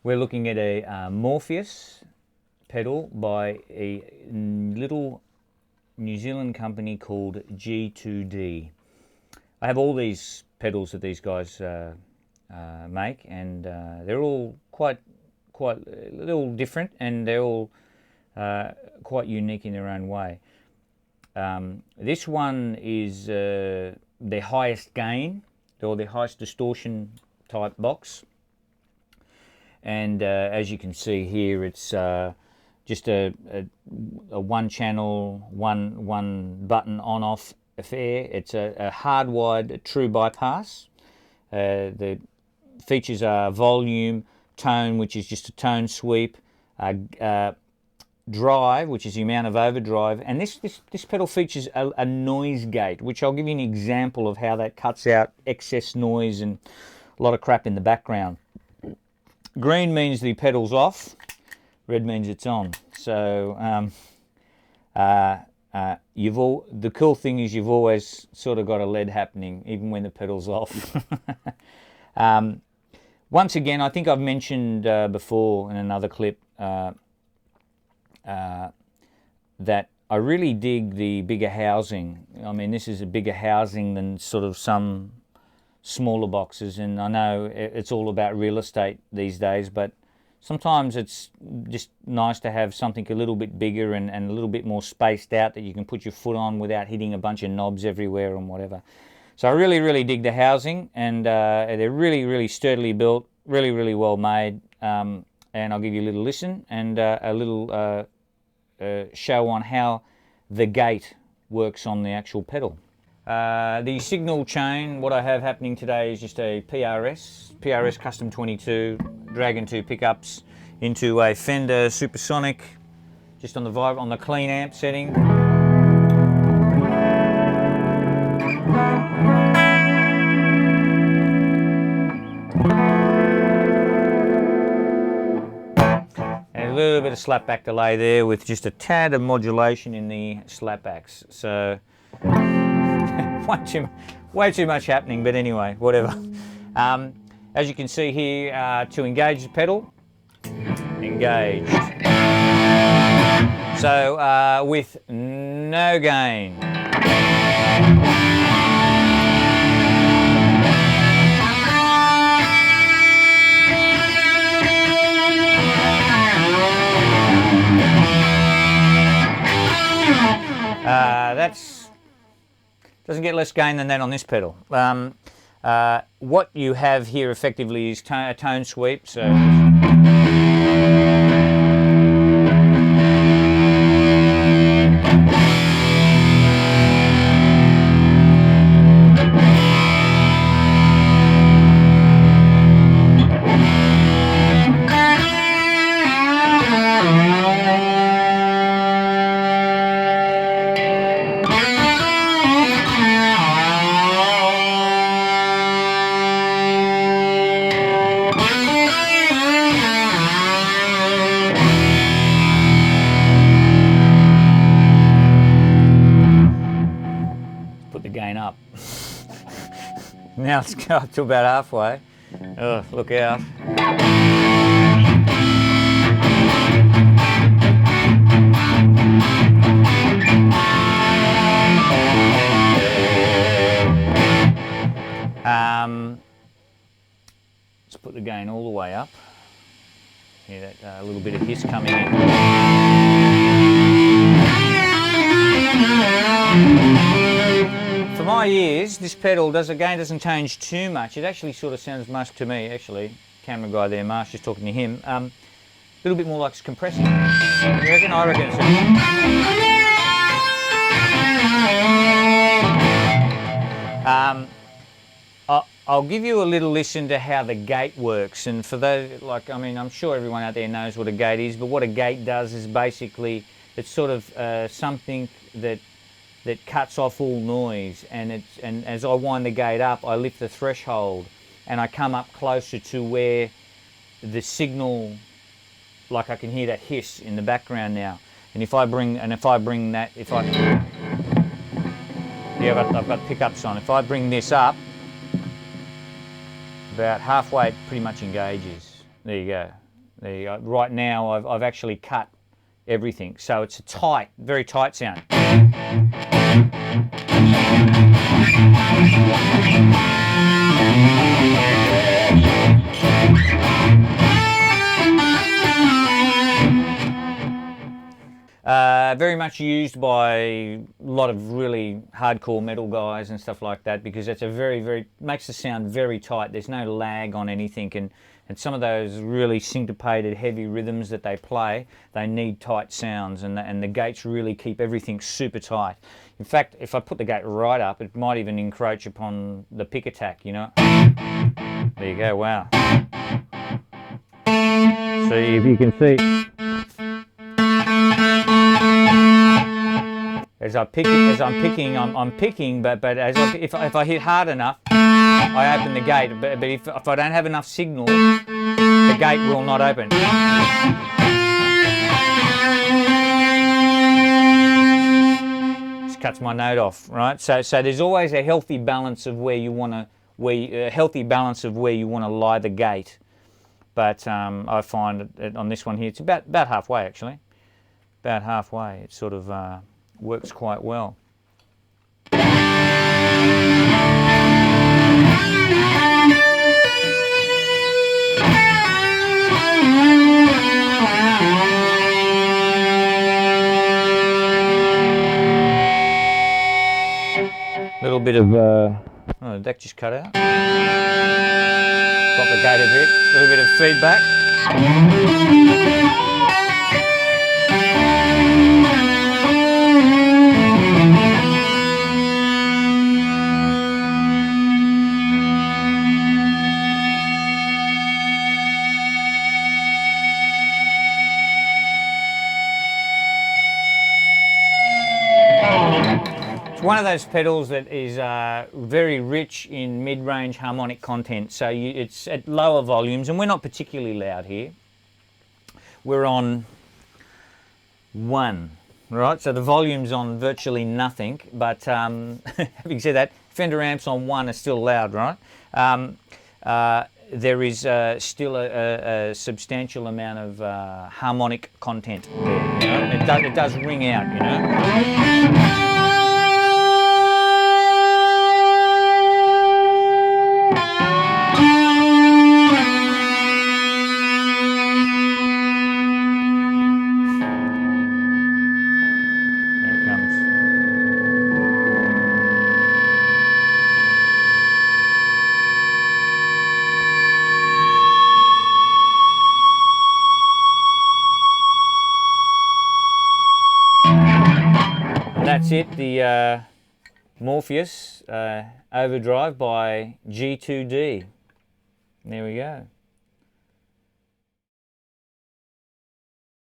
We're looking at a Morpheus pedal by a little New Zealand company called G2D. I have all these pedals that these guys make, and they're all quite a little different, and they're all quite unique in their own way. This one is their highest gain, or their highest distortion type box. And as you can see here, it's just a one channel, one button on off affair. It's a hardwired true bypass. The features are volume, tone, which is just a tone sweep, drive, which is the amount of overdrive, and this pedal features a noise gate, which I'll give you an example of how that cuts out excess noise and a lot of crap in the background. Green means the pedal's off, red means it's on. So the cool thing is you've always sort of got a lead happening even when the pedal's off. Once again, I think I've mentioned before in another clip that I really dig the bigger housing. I mean, this is a bigger housing than sort of some smaller boxes, and I know it's all about real estate these days, but sometimes it's just nice to have something a little bit bigger and a little bit more spaced out that you can put your foot on without hitting a bunch of knobs everywhere and whatever. So I really dig the housing, and they're really sturdily built, really well made, and I'll give you a little listen and a little show on how the gate works on the actual pedal. The signal chain, what I have happening today is just a PRS Custom 22, dragging 2 pickups into a Fender Supersonic, just on the clean amp setting. And a little bit of slapback delay there with just a tad of modulation in the slapbacks. So way too much happening, but anyway, whatever. As you can see here, to engage the pedal, engaged. So with no gain. That's doesn't get less gain than that on this pedal. What you have here effectively is a tone sweep. So the gain up. Now let's go up to about halfway. Oh, look out. Let's put the gain all the way up. Hear that little bit of hiss coming in. For my ears, this pedal gain doesn't change too much. It actually sort of sounds much to me, actually. Camera guy there, Marsh, just talking to him. A little bit more like it's compressing. You reckon? I reckon it's I'll give you a little listen to how the gate works, and for those, I'm sure everyone out there knows what a gate is, but what a gate does is basically, it's sort of something that cuts off all noise, and as I wind the gate up, I lift the threshold, and I come up closer to where the signal, like I can hear that hiss in the background now, and if I bring that, I've got pickups on. If I bring this up, about halfway it pretty much engages. There you go. There you go. Right now I've actually cut everything, so it's a tight, very tight sound. Very much used by a lot of really hardcore metal guys and stuff like that, because it's a very makes the sound very tight. There's no lag on anything, and some of those really syncopated heavy rhythms that they play, they need tight sounds, and the gates really keep everything super tight. In fact, if I put the gate right up, it might even encroach upon the pick attack, you know. There you go, wow. See if you can see. As I'm picking, but if I hit hard enough, I open the gate. But if I don't have enough signal, the gate will not open. Just cuts my note off, right? So there's always a healthy balance of where you want to lie the gate. But I find it on this one here, it's about halfway actually. About halfway. It sort of works quite well. Little bit of oh, the deck just cut out. Got the gate a bit. A little bit of feedback. One of those pedals that is very rich in mid-range harmonic content, so it's at lower volumes, and we're not particularly loud here. We're on 1, right? So the volume's on virtually nothing, but having said that, Fender amps on 1 are still loud, right? There is still a substantial amount of harmonic content there, you know? It does ring out, you know? That's it, the Morpheus Overdrive by G2D. There we go.